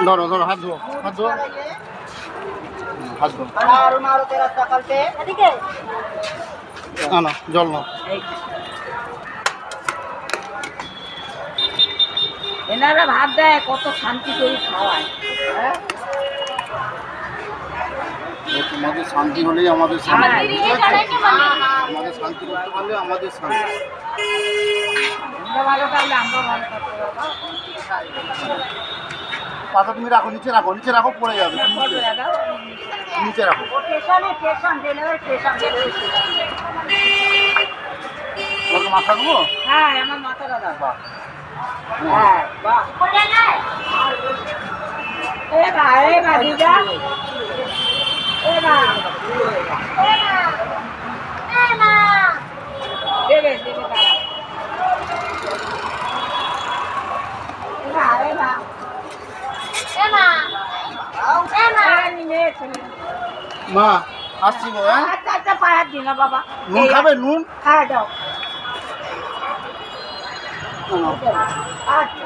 ধরো ধরো, হাত ধো, হাত ধো, হাত ধো। না না, জল নাও। এনারা ভাত দেয়, কত শান্তি করে খাওয়ায়। হ্যাঁ, তোমাদের শান্তি হলেই আমাদের শান্তি, আমাদের শান্তি করতে পারলে আমাদের শান্তি। আমরা ভালো থাকলে আমরা ভালো থাকতে পারবো। পাতা তুমি রাখো, নিচে রাখো, নিচে রাখো, পড়ে যাবে। তুমি নিচে রাখো। তোমাকে মাথা দেবো? হ্যাঁ, আমার মাথাটা দাও। হ্যাঁ, বাহ। দিদা, দেবে দেবে মা আসছি গো। হ্যাঁ, আচ্ছা আচ্ছা, পাহাড় দিন না বাবা। নুন খাবে? নুন? হ্যাঁ, দাও। না, না। আচ্ছা।